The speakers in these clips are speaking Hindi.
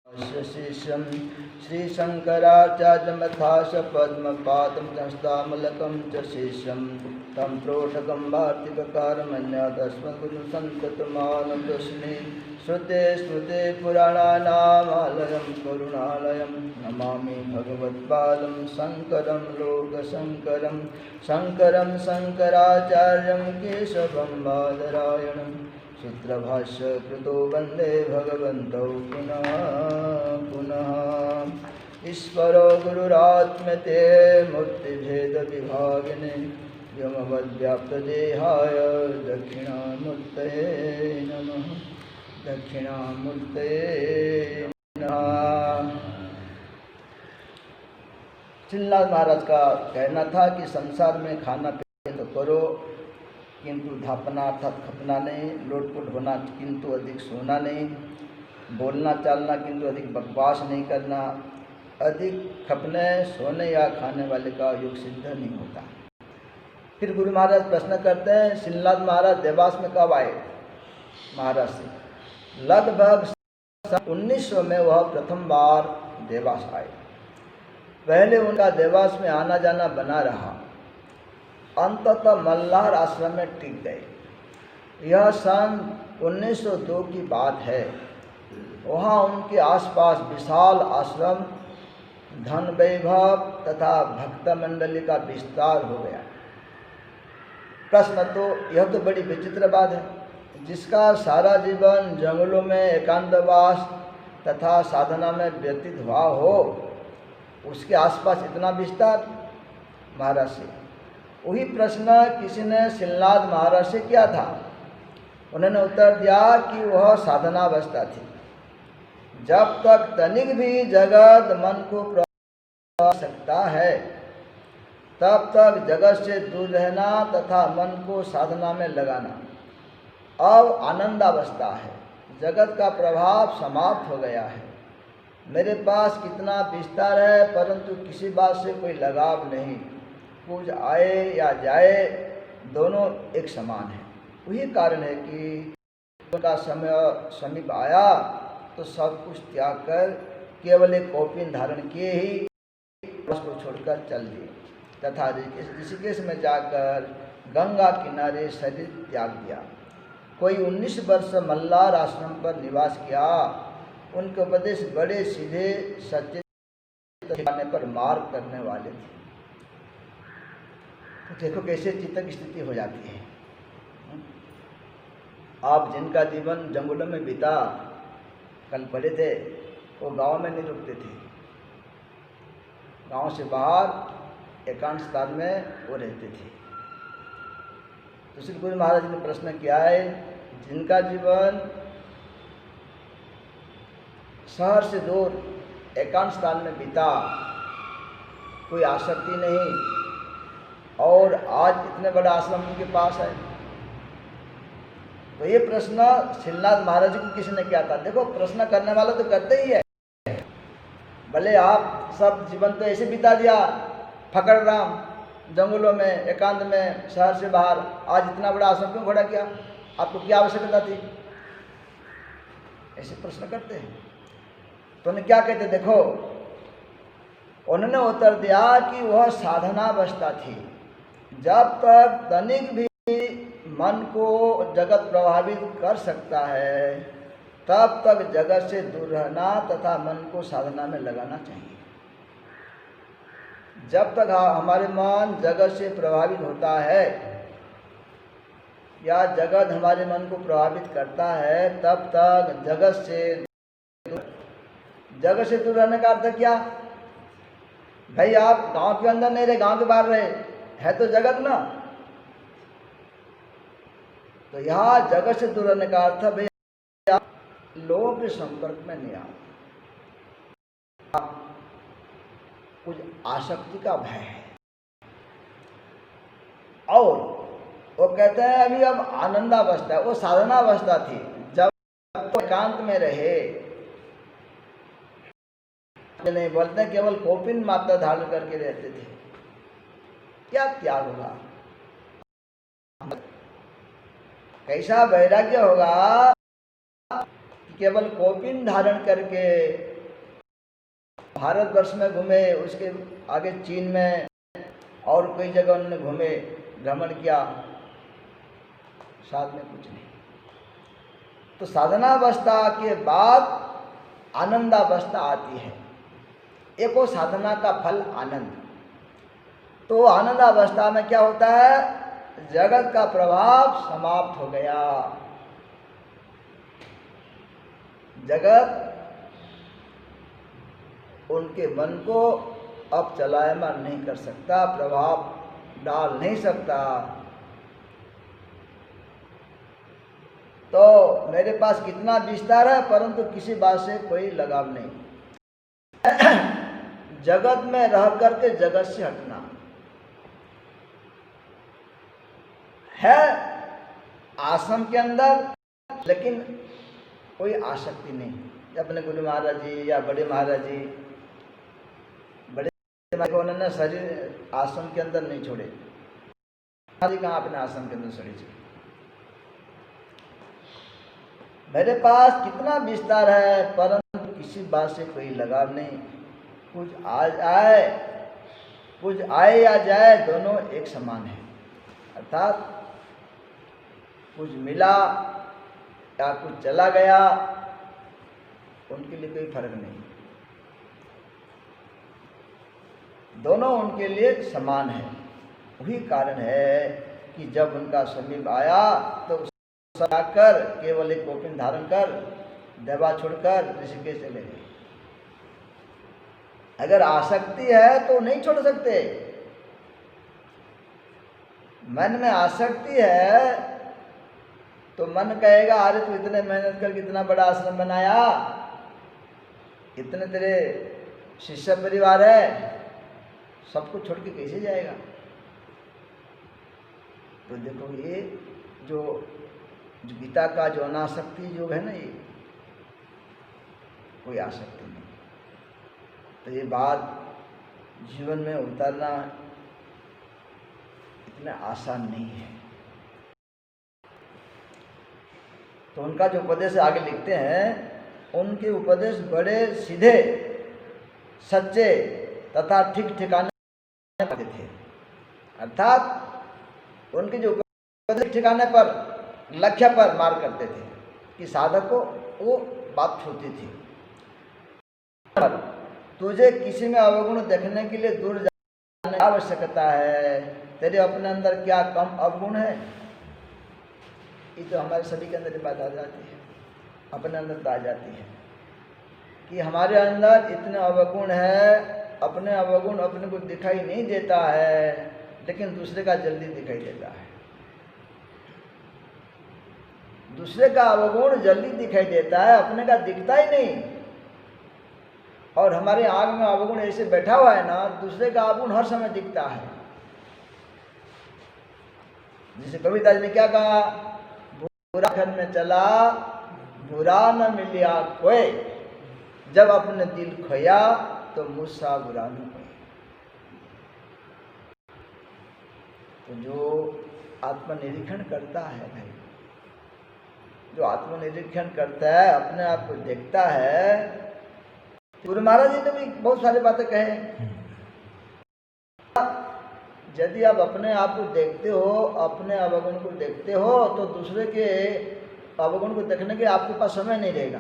शिष्यं श्रीशङ्कराचार्यमथाश पद्मपादं संस्थामलकं च शिष्यं तं प्रोटकं वार्तिककारमन्यादस्मद्गुरुसन्ततमानतोऽस्मि श्रुते स्मृते पुराणानामालयं करुणालयं नमामि भगवत्पादं शङ्करं लोकशङ्करं शङ्करं शङ्कराचार्यं केशवं बादरायणं सूत्रभाष्य कृतो वन्दे भगवन्तौ पुनः पुनः। ईश्वरो गुरुरात्मते मूर्तिभेदविभागिने व्योमवद्व्याप्तदेहाय दक्षिणामूर्तये नमः दक्षिणामूर्तये नमः। श्रीनाथ महाराज का कहना था कि संसार में खाना पीना तो करो किंतु धापना अर्थात खपना नहीं, लोटपुट होना किंतु अधिक सोना नहीं, बोलना चालना किंतु अधिक बकवास नहीं करना। अधिक खपने सोने या खाने वाले का योग सिद्ध नहीं होता। फिर गुरु महाराज प्रश्न करते हैं, श्रीनाथ महाराज देवास में कब आए? महाराज से लगभग 1900 में वह प्रथम बार देवास आए। पहले उनका देवास में आना जाना बना रहा, अंततः मल्हार आश्रम में टिक गए। यह सन 1902 की बात है। वहाँ उनके आसपास विशाल आश्रम, धन वैभव तथा भक्त मंडली का विस्तार हो गया। प्रश्न तो यह तो बड़ी विचित्र बात है, जिसका सारा जीवन जंगलों में एकांतवास तथा साधना में व्यतीत हुआ हो, उसके आसपास इतना विस्तार। महाराज से वही प्रश्न किसी ने श्रीनाथ महाराज से किया था। उन्होंने उत्तर दिया कि वह साधनावस्था थी। जब तक तनिक भी जगत मन को प्रभावित सकता है, तब तक जगत से दूर रहना तथा मन को साधना में लगाना। अब आनंदावस्था है, जगत का प्रभाव समाप्त हो गया है। मेरे पास कितना विस्तार है, परंतु किसी बात से कोई लगाव नहीं। कुछ आए या जाए, दोनों एक समान है। वही कारण है कि उनका समय समीप आया तो सब कुछ त्याग कर केवल एक कौपीन धारण किए ही उसको छोड़कर चल दिए तथा ऋषिकेश में जाकर गंगा किनारे शरीर त्याग दिया। कोई 19 वर्ष मल्हार आश्रम पर निवास किया। उनके उपदेश बड़े सीधे सच्चे पर मार्ग करने वाले थे। तो देखो कैसे चित्त की स्थिति हो जाती है। आप जिनका जीवन जंगलों में बीता, कल पढ़े थे, वो गांव में नहीं रुकते थे। गांव से बाहर एकांत स्थान में वो रहते थे। तो श्री गुरु महाराज ने प्रश्न किया है, जिनका जीवन शहर से दूर एकांत स्थान में बीता, कोई आसक्ति नहीं, और आज इतने बड़ा आश्रम उनके पास है। तो ये प्रश्न श्रीनाथ महाराज को किसी ने किया था। देखो, प्रश्न करने वाला तो करते ही है। भले आप सब जीवन तो ऐसे बिता दिया फकड़ राम, जंगलों में, एकांत में, शहर से बाहर, आज इतना बड़ा आश्रम क्यों खड़ा किया? आपको क्या आवश्यकता थी? ऐसे प्रश्न करते हैं। तो उन्हें क्या कहते? देखो, उन्होंने उत्तर दिया कि वह साधनावस्था थी। जब तक तनिक भी मन को जगत प्रभावित कर सकता है, तब तक जगत से दूर रहना तथा मन को साधना में लगाना चाहिए। जब तक हमारे मन जगत से प्रभावित होता है या जगत हमारे मन को प्रभावित करता है, तब तक जगत से दूर रहने का अर्थ क्या? भाई, आप गांव के अंदर नहीं रहे, गांव के बाहर रहे, है तो जगत ना। तो यहाँ जगत से दूर रहने का अर्थ भाई आप लोगों के संपर्क में नहीं आओ। कुछ आसक्ति का भय है। और वो कहते हैं अभी अब आनंदावस्था है, वो साधनावस्था थी। जब एकांत में रहे, नहीं बोलते, केवल कौपीन मात्रा धारण करके रहते थे। क्या त्याग होगा? कैसा वैराग्य होगा? केवल कौपीन धारण करके भारतवर्ष में घूमे, उसके आगे चीन में और कई जगह उन्होंने घूमे, भ्रमण किया, साथ में कुछ नहीं। तो साधनावस्था के बाद आनंदावस्था आती है। एक वो साधना का फल आनंद। तो आनंदावस्था में क्या होता है, जगत का प्रभाव समाप्त हो गया। जगत उनके मन को अब चलायमान नहीं कर सकता, प्रभाव डाल नहीं सकता। तो मेरे पास कितना विस्तार है, परंतु किसी बात से कोई लगाव नहीं। जगत में रह करके जगत से हटना है, आश्रम के अंदर, लेकिन कोई आसक्ति नहीं। अपने गुरु महाराज जी या बड़े महाराज जी, बड़े उन्होंने शरीर आश्रम के अंदर नहीं छोड़े। कहाँ अपने आश्रम के अंदर शरीर छोड़े। मेरे पास कितना विस्तार है, परंतु किसी बात से कोई लगाव नहीं। कुछ आए या जाए, दोनों एक समान है। अर्थात कुछ मिला या कुछ चला गया, उनके लिए कोई फर्क नहीं, दोनों उनके लिए समान है। वही कारण है कि जब उनका समीप आया तो जाकर केवल एक गोपिन धारण कर देवा छोड़कर ऋषिकेश चले गए। अगर आसक्ति है तो नहीं छोड़ सकते। मन में आसक्ति है तो मन कहेगा, अरे तू इतने मेहनत करके इतना बड़ा आश्रम बनाया, इतने तेरे शिष्य परिवार है, सबको छोड़ के कैसे जाएगा। तो देखो, ये जो गीता का जो अनासक्ति योग है ना, ये कोई आसक्ति नहीं। तो ये बात जीवन में उतारना इतना आसान नहीं है। तो उनका जो उपदेश आगे लिखते हैं, उनके उपदेश बड़े सीधे, सच्चे तथा ठीक ठिकाने पर थे। अर्थात उनके जो उपदेश ठिकाने पर, लक्ष्य पर मार करते थे कि साधक को वो बात छूती थी। तुझे किसी में अवगुण देखने के लिए दूर जाने की आवश्यकता है। तेरे अपने अंदर क्या कम अवगुण है, ये तो हमारे सभी के अंदर बात आ जाती है, अपने अंदर तो आ जाती है कि हमारे अंदर इतने अवगुण है। अपने अवगुण अपने को दिखाई नहीं देता है, लेकिन दूसरे का जल्दी दिखाई देता है। दूसरे का अवगुण जल्दी दिखाई देता है, अपने का दिखता ही नहीं। और हमारे आग में अवगुण ऐसे बैठा हुआ है ना, दूसरे का अवगुण हर समय दिखता है। जैसे कविता जी ने क्या कहा, बुरा घर में चला बुरा न मिलिया कोई, जब अपने दिल खोया तो मुझसा बुरा न कोई। तो जो आत्मनिरीक्षण करता है भाई, जो आत्मनिरीक्षण करता है, अपने आप को देखता है। गुरु महाराज जी ने भी बहुत सारी बातें कहे। यदि आप अपने आप को देखते हो, अपने अवगुण को देखते हो, तो दूसरे के अवगुण को देखने के आपके पास समय नहीं रहेगा।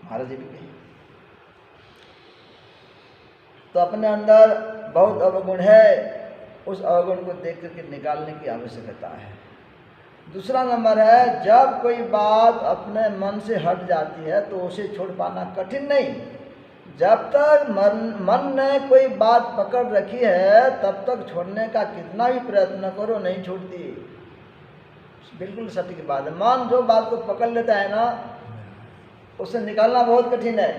महाराज जी भी कहे। तो अपने अंदर बहुत अवगुण है, उस अवगुण को देख करके निकालने की आवश्यकता है। दूसरा नंबर है, जब कोई बात अपने मन से हट जाती है तो उसे छोड़ पाना कठिन नहीं। जब तक मन ने कोई बात पकड़ रखी है, तब तक छोड़ने का कितना भी प्रयत्न करो नहीं छूटती। बिल्कुल सटीक बात है। मन जो बात को पकड़ लेता है ना, उसे निकालना बहुत कठिन है।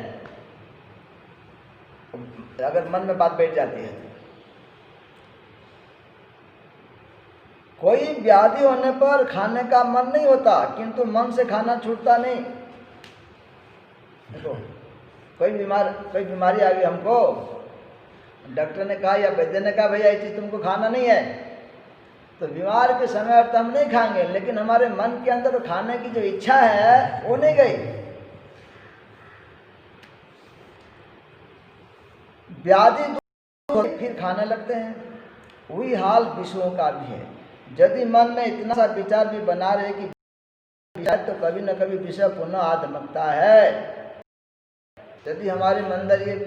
अगर मन में बात बैठ जाती है, कोई व्याधि होने पर खाने का मन नहीं होता, किंतु मन से खाना छूटता नहीं। देखो, कोई बीमारी आ गई हमको, डॉक्टर ने कहा या वैद्य ने कहा भैया ये चीज़ तुमको खाना नहीं है, तो बीमार के समय तो हम नहीं खाएंगे, लेकिन हमारे मन के अंदर खाने की जो इच्छा है वो नहीं गई। व्याधि दूर फिर खाने लगते हैं। वही हाल विषयों का भी है। यदि मन में इतना सा विचार भी बना रहे कि विचार तो कभी न कभी विषय पुनः आधमकता है, यदि हमारे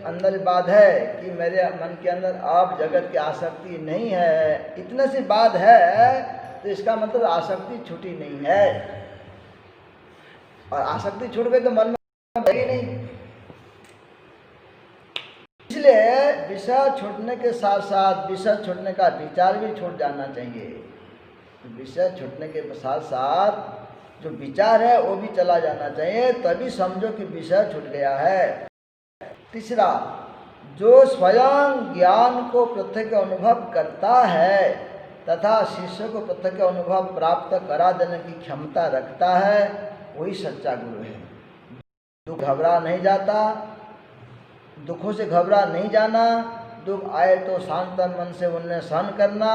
अंदर बात है कि मेरे मन के अंदर अब जगत की आसक्ति नहीं है, इतने सी बात है, तो इसका मतलब आसक्ति छूटी नहीं है। और आसक्ति छूट गई तो मन में रहेगी नहीं। इसलिए विषय छूटने के साथ साथ विषय छूटने का विचार भी छूट जाना चाहिए। विषय छूटने के साथ साथ जो विचार है वो भी चला जाना चाहिए, तभी समझो कि विषय छूट गया है। तीसरा, जो स्वयं ज्ञान को प्रत्यक्ष अनुभव करता है तथा शिष्य को प्रत्यक्ष अनुभव प्राप्त करा देने की क्षमता रखता है, वही सच्चा गुरु है। दुख घबरा नहीं जाता, दुखों से घबरा नहीं जाना, दुख आए तो शांत मन से उन्हें सहन करना।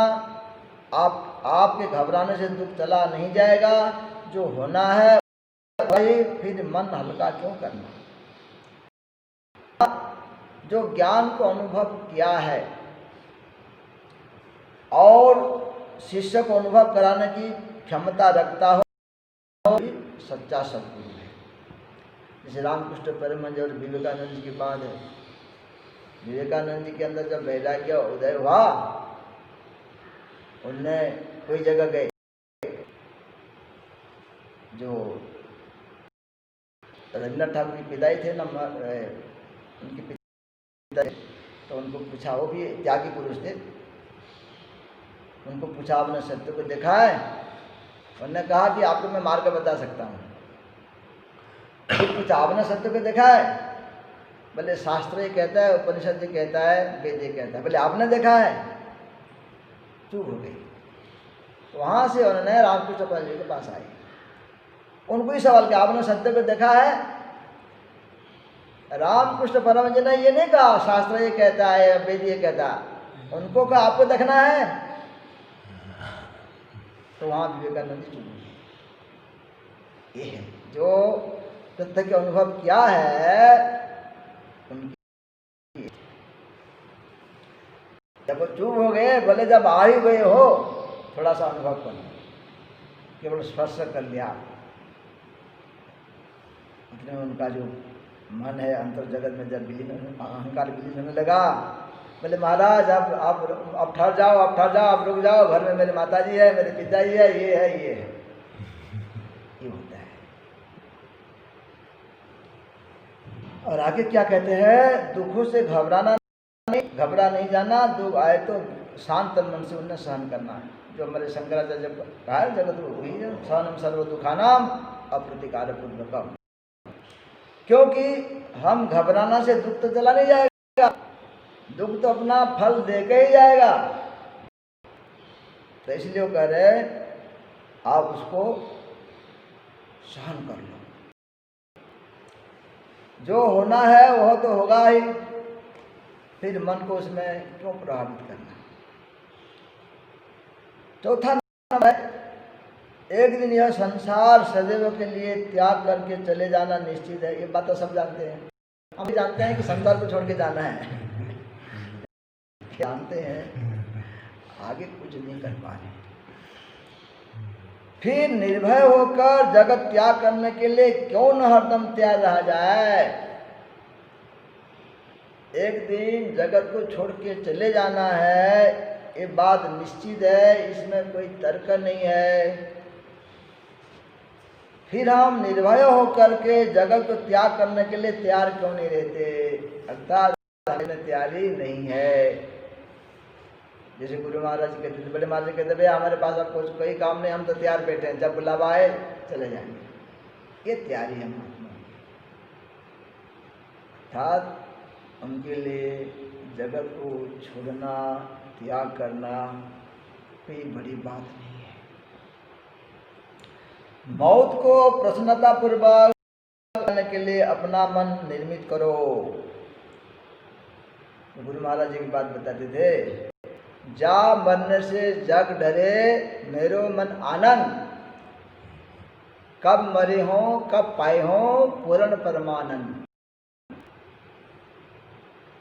आपके घबराने से दुख चला नहीं जाएगा, जो होना है वही, फिर मन हल्का क्यों करना। जो ज्ञान को अनुभव किया है और शिष्य को अनुभव कराने की क्षमता रखता हो, सच्चा सद्गुरु है। जैसे रामकृष्ण परमहंस और विवेकानंद जी की बात है। विवेकानंद जी के अंदर जब वैराग्य उदय हुआ, उनने कोई जगह गए, जो रविन्द्रनाथ ठाकुर के पिताई थे ना, उनके पिता, तो उनको पूछा, वो भी त्यागी पुरुष थे, उनको पूछा आपने सत्य को देखा है? उन्होंने कहा कि आपको मैं मार्ग बता सकता हूँ। पूछा आपने सत्य को देखा है? बोले शास्त्र ये कहता है, उपनिषद ये कहता है, वेद ये कहता है। बोले आपने देखा है? चूक हो गई। तो वहाँ से उन्होंने रामकृष्ण परमहंस जी के पास आए, उनको ही सवाल किया आपने सत्य को देखा है? रामकृष्ण परमहंस जी ने ये नहीं कहा शास्त्र ये कहता है, वेद ये कहता है, उनको कहा आपको देखना है। तो वहाँ विवेकानंद जी चुप गए। ये है जो प्रत्यक्ष अनुभव किया है उनकी। जब वो चुप हो गए, बोले जब आ ही गए हो थोड़ा सा अनुभव कर लो, केवल स्पर्श कर लिया, इतने में उनका जो मन है अंतर जगत में जब विलीन, अहंकार विलीन होने लगा। बोले महाराज अब ठहर जाओ, अब ठहर जाओ, अब रुक जाओ, घर में मेरे माताजी है, मेरे पिताजी है, ये है, ये है। ये होता है। और आगे क्या कहते हैं? दुखों से घबरा नहीं जाना, दुख आए तो शांत मन से उन्हें सहन करना है। जो हमारे शंकराचार्य जब कहा है जगत वही है, सहनम सर्व दुखानाम अप्रतिकार पूर्वकम। क्योंकि हम घबराना से दुख तो चला नहीं जाएगा, दुख तो अपना फल देके ही जाएगा। तो इसलिए वो कह रहे आप उसको सहन कर लो, जो होना है वह तो होगा ही, फिर मन को उसमें क्यों प्रभावित करना। चौथा नंबर है, एक दिन यह संसार सदैव के लिए त्याग करके चले जाना निश्चित है। ये बात तो सब जानते हैं, हम भी जानते हैं कि संसार को छोड़ के जाना है, जानते हैं, आगे कुछ नहीं कर पा रहे। फिर निर्भय होकर जगत त्याग करने के लिए क्यों न हरदम तैयार रहा जाए। एक दिन जगत को छोड़ के चले जाना है, ये बात निश्चित है, इसमें कोई तर्क नहीं है। फिर हम निर्भय होकर के जगत को त्याग करने के लिए तैयार क्यों नहीं रहते, अर्थात हमें तैयारी नहीं है। जैसे गुरु महाराज कहते थे, बड़े महाराज कहते भाई हमारे पास अब कुछ कोई काम नहीं, हम तो तैयार बैठे हैं, जब बुलावा आए चले जाएंगे। ये तैयारी है महात्मा, अर्थात उनके लिए जगत को छोड़ना, त्याग करना कोई बड़ी बात नहीं है। मौत को प्रसन्नता पूर्वक करने के लिए अपना मन निर्मित करो। तो गुरु महाराज जी की बात बताते थे, जा मरने से जग डरे मेरो मन आनंद, कब मरे हो कब पाए हो पूर्ण परमानंद।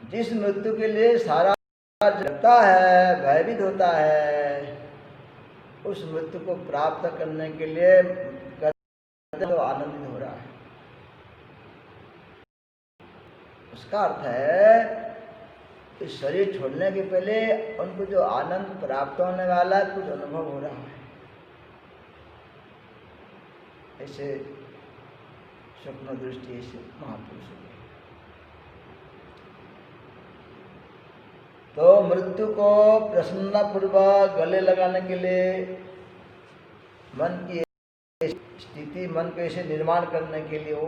जिस मृत्यु के लिए सारा डरता है, भयभीत होता है, उस मृत्यु को प्राप्त करने के लिए तो आनंदित हो रहा है। उसका अर्थ है इस शरीर छोड़ने के पहले उनको जो आनंद प्राप्त होने वाला है, कुछ अनुभव हो रहा है। ऐसे स्वप्न दृष्टि से महापुरुष। तो मृत्यु को प्रसन्नपूर्वक गले लगाने के लिए मन की स्थिति, मन को ऐसे निर्माण करने के लिए वो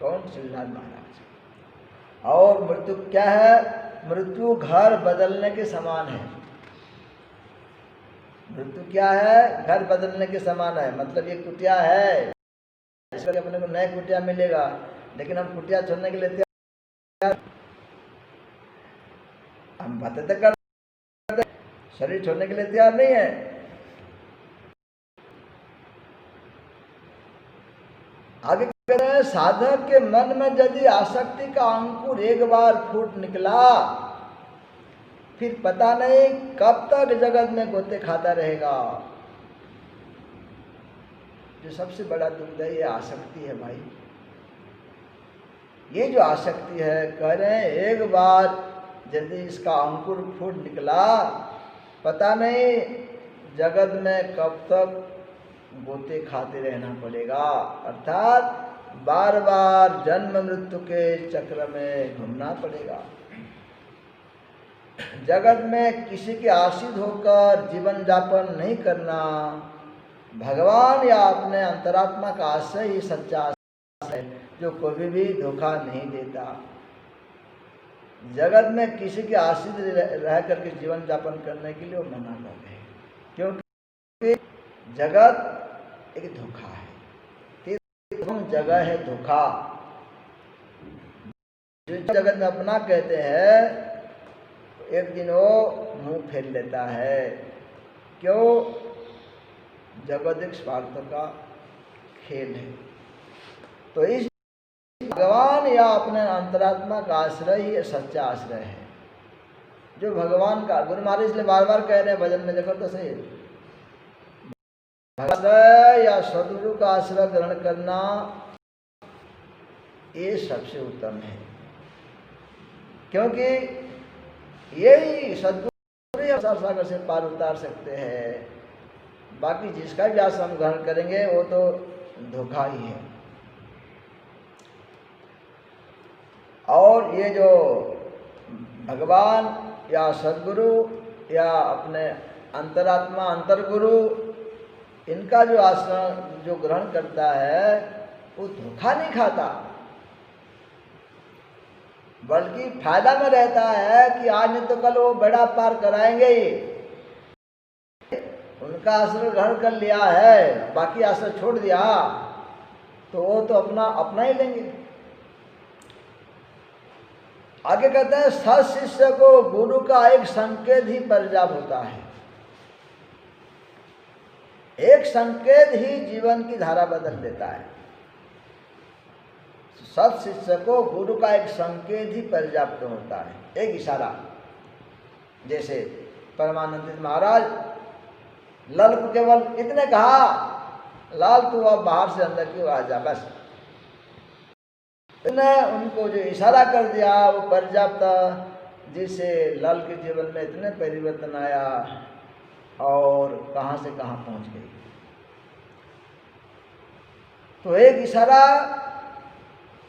कौन? श्रीनाथ महाराज। और मृत्यु क्या है? मृत्यु घर बदलने के समान है। मृत्यु क्या है? घर बदलने के समान है। मतलब ये कुटिया है, इसलिए अपने को नया कुटिया मिलेगा, लेकिन हम कुटिया छोड़ने के लिए तैयार, हम बातें तो करते, शरीर छोड़ने के लिए तैयार नहीं है। आगे कहते हैं, साधक के मन में यदि आसक्ति का अंकुर एक बार फूट निकला, फिर पता नहीं कब तक जगत में गोते खाता रहेगा। जो सबसे बड़ा दुख है ये आसक्ति है भाई। ये जो आसक्ति है, कह रहे हैं एक बार यदि इसका अंकुर फूट निकला, पता नहीं जगत में कब तक गोते खाते रहना पड़ेगा। अर्थात बार बार जन्म मृत्यु के चक्र में घूमना पड़ेगा। जगत में किसी के आश्रित होकर जीवन यापन नहीं करना, भगवान या अपने अंतरात्मा का आश्रय ही सच्चा आश्रय है, जो कभी भी धोखा नहीं देता। जगत में किसी के आश्रित रह करके जीवन यापन करने के लिए वो मना कर रहे हैं, क्योंकि जगत एक धोखा है, जगह है धोखा। जो जगत में अपना कहते हैं, एक दिन वो मुंह फेर लेता है। क्यों? जगत एक स्वार्थ का खेल है। तो इस भगवान या अपने अंतरात्मा का आश्रय ही सच्चा आश्रय है। जो भगवान का, गुरु महाराज इसलिए बार बार कह रहे हैं भजन में, देखो तो सही, आश्रय या सदगुरु का आश्रय ग्रहण करना ये सबसे उत्तम है, क्योंकि यही सदगुरु सागर से पार उतार सकते हैं। बाकी जिसका भी आश्रम ग्रहण करेंगे वो तो धोखा ही है। और ये जो भगवान या सदगुरु या अपने अंतरात्मा अंतर्गुरु, इनका जो आश्रम जो ग्रहण करता है वो धोखा नहीं खाता, बल्कि फायदा में रहता है कि आज नहीं तो कल वो बेड़ा पार कराएंगे ही। उनका आश्रय ग्रहण कर लिया है, बाकी आश्रय छोड़ दिया तो वो तो अपना अपना ही लेंगे। आगे कहते हैं, सत शिष्य को गुरु का एक संकेत ही पर्याप्त होता है। एक संकेत ही जीवन की धारा बदल देता है। सत शिष्य को गुरु का एक संकेत ही पर्याप्त होता है, एक इशारा। जैसे परमानंद महाराज लाल को केवल इतने कहा, लाल तू अब बाहर से अंदर क्यों आ जा, बस इतने उनको जो इशारा कर दिया वो पर्याप्त, जिससे लाल के जीवन में इतने परिवर्तन आया और कहाँ से कहाँ पहुँच गई। तो एक इशारा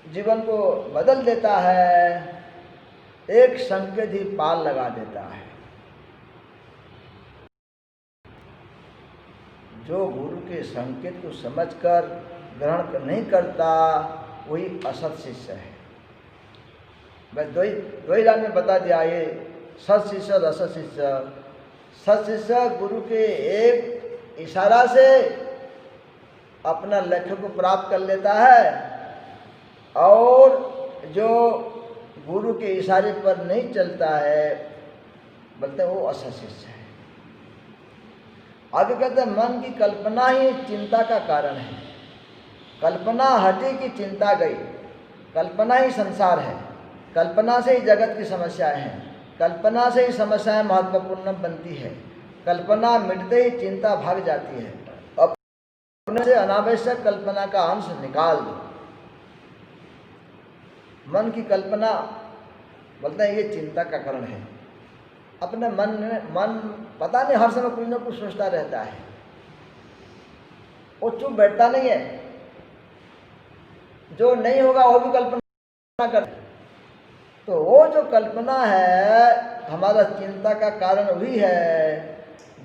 जीवन को बदल देता है, एक संकेत ही पाल लगा देता है। जो गुरु के संकेत को समझकर ग्रहण नहीं करता वही असत शिष्य है। बस दो ही लाइन में बता दिया, ये सत शिष्य और असत शिष्य। सत शिष्य गुरु के एक इशारा से अपना लक्ष्य को प्राप्त कर लेता है, और जो गुरु के इशारे पर नहीं चलता है बोलते वो असत शिष्य है। आगे कहते हैं, मन की कल्पना ही चिंता का कारण है। कल्पना हटी कि चिंता गई, कल्पना ही संसार है। कल्पना से ही जगत की समस्याएं हैं, कल्पना से ही समस्याएं महत्वपूर्ण बनती है। कल्पना मिटते ही चिंता भाग जाती है। अपने से अनावश्यक कल्पना का अंश निकाल दो। मन की कल्पना बोलते हैं ये चिंता का कारण है। अपने मन पता नहीं हर समय कुछ न कुछ सोचता रहता है, वो चुप बैठता नहीं है, जो नहीं होगा वो भी कल्पना कर। तो वो जो कल्पना है हमारा चिंता का कारण वही है।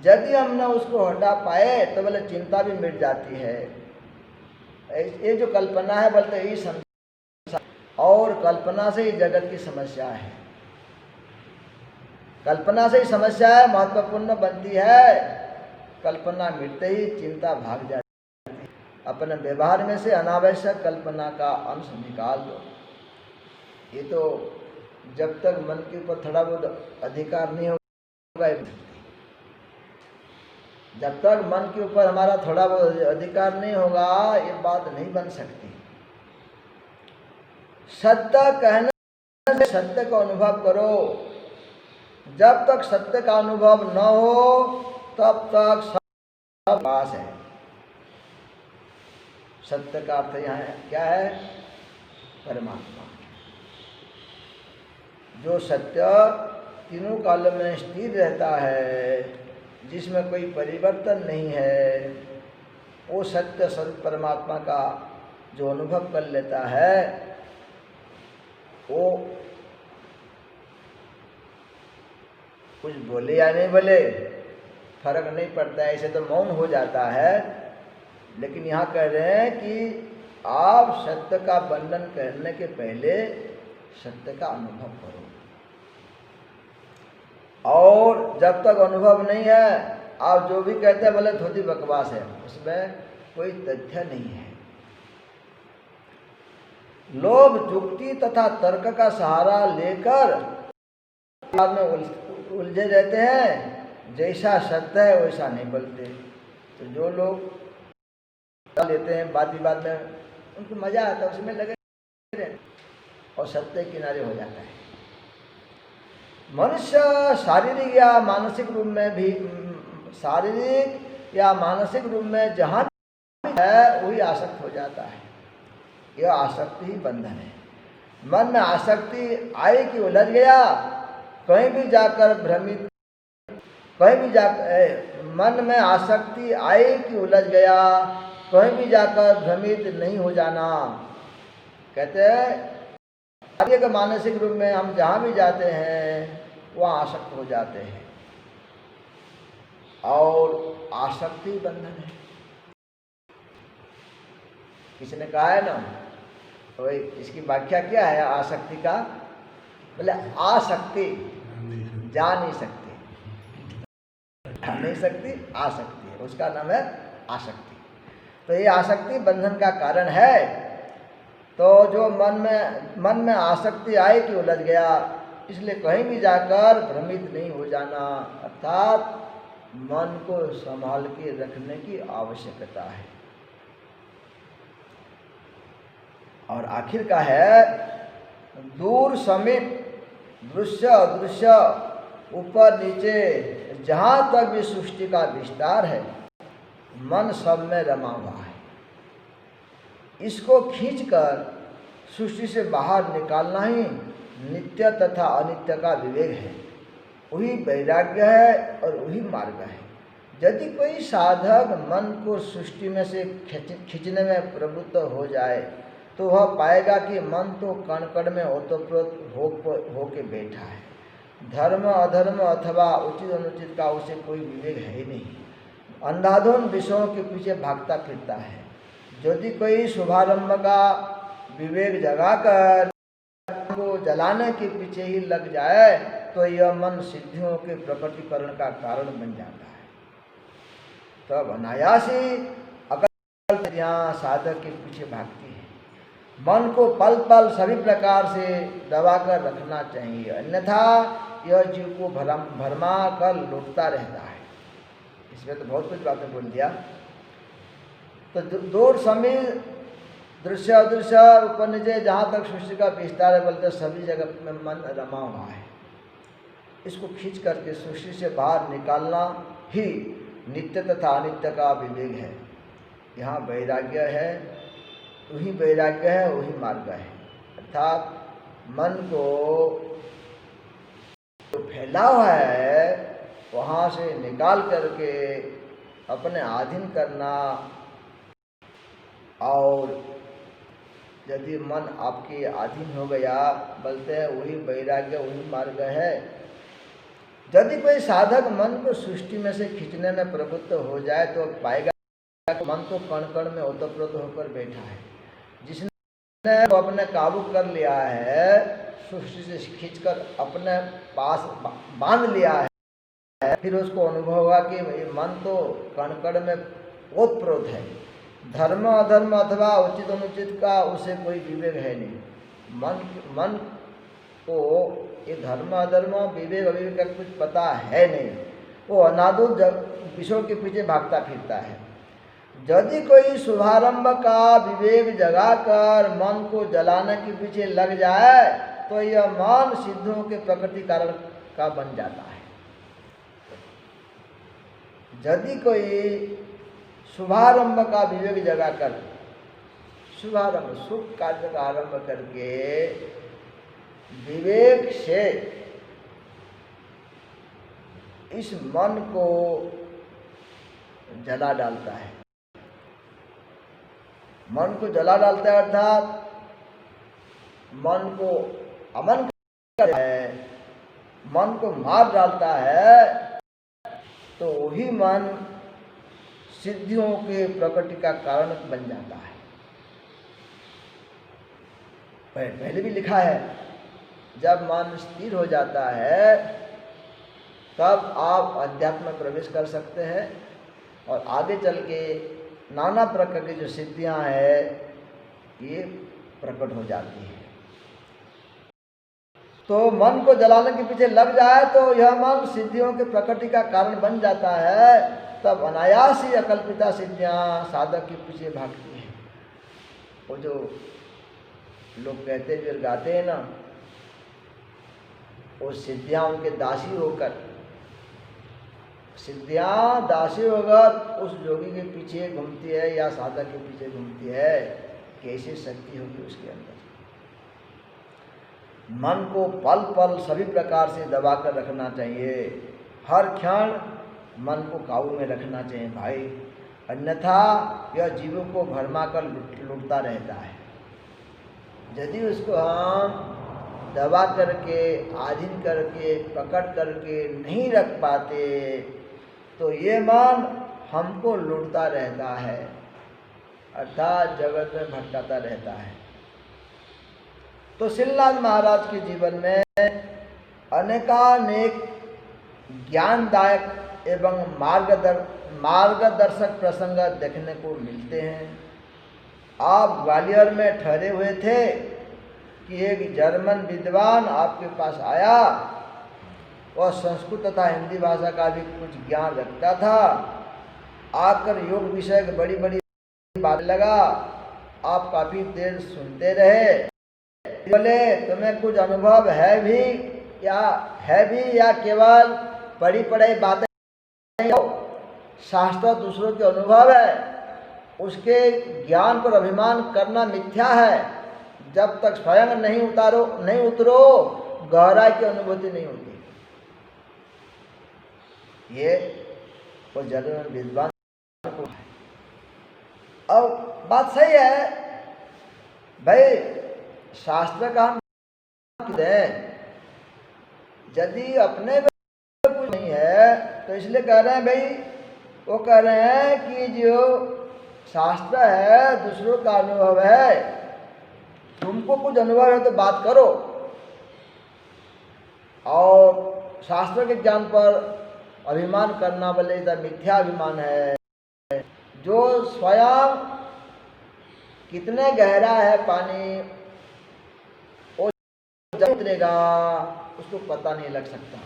यदि हमने उसको हटा पाए तो बोले चिंता भी मिट जाती है। ये जो कल्पना है बोलते यही संसार, और कल्पना से ही जगत की समस्या है। कल्पना से ही समस्या है महत्वपूर्ण बनती है। कल्पना मिटते ही चिंता भाग जाती है। अपने व्यवहार में से अनावश्यक कल्पना का अंश निकाल दो। ये तो जब तक मन के ऊपर थोड़ा बहुत अधिकार नहीं होगा, जब तक मन के ऊपर हमारा थोड़ा बहुत अधिकार नहीं होगा ये बात नहीं बन सकती। सत्य कहने से सत्य का अनुभव करो। जब तक सत्य का अनुभव न हो तब तक सब पास है। सत्य का अर्थ यहाँ क्या है? परमात्मा। जो सत्य तीनों कालों में स्थिर रहता है, जिसमें कोई परिवर्तन नहीं है, वो सत्य स्वरूप परमात्मा का जो अनुभव कर लेता है वो कुछ बोले या नहीं बोले फर्क नहीं पड़ता है, ऐसे तो मौन हो जाता है। लेकिन यहाँ कह रहे हैं कि आप सत्य का वर्णन करने के पहले सत्य का अनुभव करो, और जब तक अनुभव नहीं है आप जो भी कहते हैं बोले थोड़ी बकवास है, उसमें कोई तथ्य नहीं है। लोग युक्ति तथा तर्क का सहारा लेकर बाद में उलझे रहते हैं, जैसा सत्य है वैसा नहीं बोलते। तो जो लोग लेते हैं बात विवाद में, उनको मजा आता है, उसमें लगे रहते और सत्य किनारे हो जाता है। मनुष्य शारीरिक या मानसिक रूप में भी, शारीरिक या मानसिक रूप में जहाँ है वही आसक्त हो जाता है। यह आसक्ति ही बंधन है। मन में आसक्ति आई कि उलझ गया, कहीं भी जाकर भ्रमित, कहीं भी जाकर मन में आसक्ति आई कि उलझ गया, कहीं भी जाकर भ्रमित नहीं हो जाना। कहते हैं कि मानसिक रूप में हम जहाँ भी जाते हैं वहाँ आसक्त हो जाते हैं, और आसक्ति बंधन है। किसी ने कहा है ना, तो इसकी व्याख्या क्या है आसक्ति का? बोले आसक्ति जा नहीं सकती, नहीं सकती, आसक्ति है, उसका नाम है आसक्ति। तो ये आसक्ति बंधन का कारण है। तो जो मन में आसक्ति आई कि उलझ गया, इसलिए कहीं भी जाकर भ्रमित नहीं हो जाना, अर्थात मन को संभाल के रखने की आवश्यकता है। और आखिर का है दूर समीप, दृश्य अदृश्य, ऊपर नीचे, जहाँ तक भी सृष्टि का विस्तार है, मन सब में रमा हुआ है। इसको खींचकर सृष्टि से बाहर निकालना ही नित्य तथा अनित्य का विवेक है। वही वैराग्य है और वही मार्ग है। यदि कोई साधक मन को सृष्टि में से खींचने में प्रवृत्त हो जाए तो वह पाएगा कि मन तो कण कण में ओतप्रोत हो के बैठा है। धर्म अधर्म अथवा उचित अनुचित का उसे कोई विवेक है ही नहीं। अंधाधुन विषयों के पीछे भागता फिरता है। यदि कोई शुभारंभ का विवेक जगाकर को जलाने के पीछे ही लग जाए तो यह मन सिद्धियों के प्रकटीकरण का कारण बन जाता है। तब अनायास ही अकल यहाँ साधक के पीछे भागती है। मन को पल पल सभी प्रकार से दबाकर रखना चाहिए, अन्यथा यह जीव को भरमा कर लुटता रहता है। इसमें तो बहुत कुछ बातें बोल दिया। तो दूर समीप दृश्य अदृश्य ऊपर नीचे जहाँ तक सृष्टि का विस्तार है बोलते सभी जगह में मन रमा हुआ है। इसको खींच करके सृष्टि से बाहर निकालना ही नित्य तथा अनित्य का विवेक है। यहाँ वैराग्य है, वही वैराग्य है, वही मार्ग है। अर्थात मन को जो फैला हुआ है वहाँ से निकाल करके अपने अधीन करना, और यदि मन आपके अधीन हो गया बोलते हैं वही वैराग्य, वही मार्ग है। यदि कोई साधक मन को सृष्टि में से खींचने में प्रवृत्त हो जाए तो पाएगा मन तो कण कण में ओतप्रोत होकर बैठा है। जिसने अपने काबू कर लिया है, सृष्टि से खींचकर अपने पास बांध लिया है, फिर उसको अनुभव हुआ कि मन तो कण कण में ओतप्रोत है। धर्म अधर्म अथवा उचित अनुचित का उसे कोई विवेक है नहीं। मन को ये धर्म अधर्म विवेक अविवेक का कुछ पता है नहीं। वो अनादुल विषयों के पीछे भागता फिरता है। यदि कोई शुभारंभ का विवेक जगाकर मन को जलाने के पीछे लग जाए तो यह मन सिद्धों के प्रकृति कारण का बन जाता है। यदि कोई शुभारंभ का विवेक जगाकर, शुभारंभ शुभ कार्य का आरंभ करके विवेक से इस मन को जला डालता है, मन को जला डालता है अर्थात मन को अमन करता है, मन को मार डालता है, तो वही मन सिद्धियों के प्रकृति का कारण बन जाता है। पहले भी लिखा है, जब मन स्थिर हो जाता है तब आप अध्यात्म में प्रवेश कर सकते हैं और आगे चल के नाना प्रकार की जो सिद्धियां हैं ये प्रकट हो जाती है। तो मन को जलाने के पीछे लग जाए तो यह मन सिद्धियों के प्रकृति का कारण बन जाता है। तब अनायास ही अकल्पिता सिद्धियां साधक के पीछे भागती हैं। वो जो लोग कहते फिर गाते हैं ना, वो सिद्धियां उनके दासी होकर, सिद्धियां दासी होकर उस योगी के पीछे घूमती है या साधक के पीछे घूमती है। कैसी शक्ति होगी उसके अंदर। मन को पल पल सभी प्रकार से दबा कर रखना चाहिए। हर क्षण मन को काबू में रखना चाहिए भाई, अन्यथा यह जीवों को भरमा कर लुटता रहता है। यदि उसको हम दबा करके, आधीन करके, पकड़ करके नहीं रख पाते तो ये मन हमको लुटता रहता है, अर्थात जगत में भटकाता रहता है। तो श्रीनाथ महाराज के जीवन में अनेकानेक ज्ञानदायक एवं मार्गदर्शक प्रसंग देखने को मिलते हैं। आप ग्वालियर में ठहरे हुए थे कि एक जर्मन विद्वान आपके पास आया। वह संस्कृत तथा हिंदी भाषा का भी कुछ ज्ञान रखता था। आकर योग विषय की बड़ी बड़ी बात लगा। आप काफ़ी देर सुनते रहे। बोले तुम्हें कुछ अनुभव है भी या केवल पढ़ी पढ़ाई बातें? शास्त्र दूसरों के अनुभव है, उसके ज्ञान पर अभिमान करना मिथ्या है। जब तक स्वयं नहीं उतरो गहराई की अनुभूति नहीं होती। ये वो जर्मन विद्वान को है। और बात सही है भाई, शास्त्र का हम दें, यदि अपने में कुछ नहीं है तो इसलिए कह रहे हैं भाई, वो कह रहे हैं कि जो शास्त्र है दूसरों का अनुभव है, तुमको कुछ अनुभव है तो बात करो। और शास्त्र के ज्ञान पर अभिमान करना बोले तो मिथ्या अभिमान है। जो स्वयं कितने गहरा है पानी, वो जब उतरेगा उसको पता नहीं लग सकता।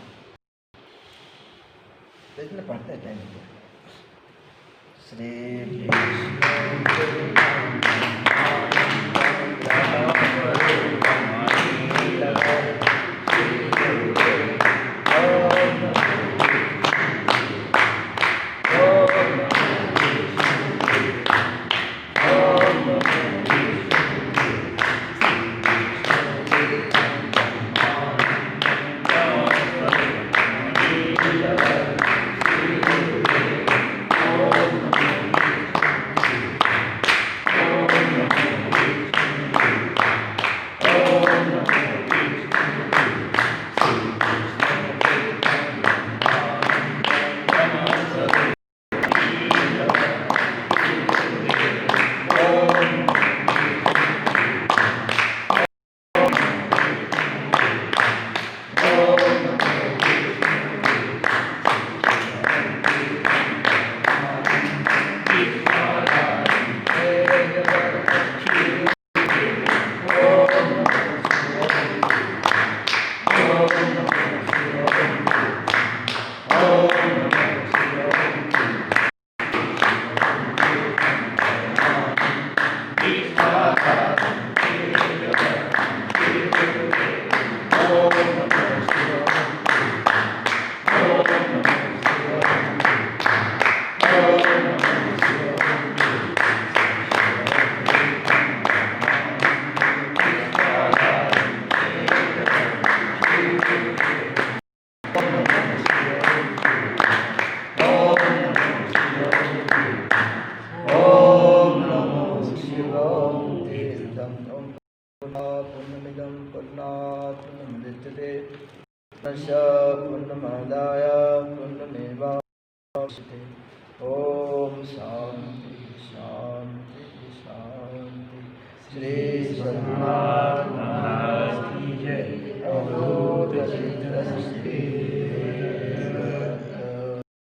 तो इसमें पढ़ते टाइम श्री पूर्णमिदं पूर्णात् पूर्णमुदच्यते पूर्णस्य पूर्णमादाय पूर्णमेवावशिष्यते। ओम शांति शांति शांति। श्री सद्गुरुनाथ महाराज की जय। अवधूत चित्त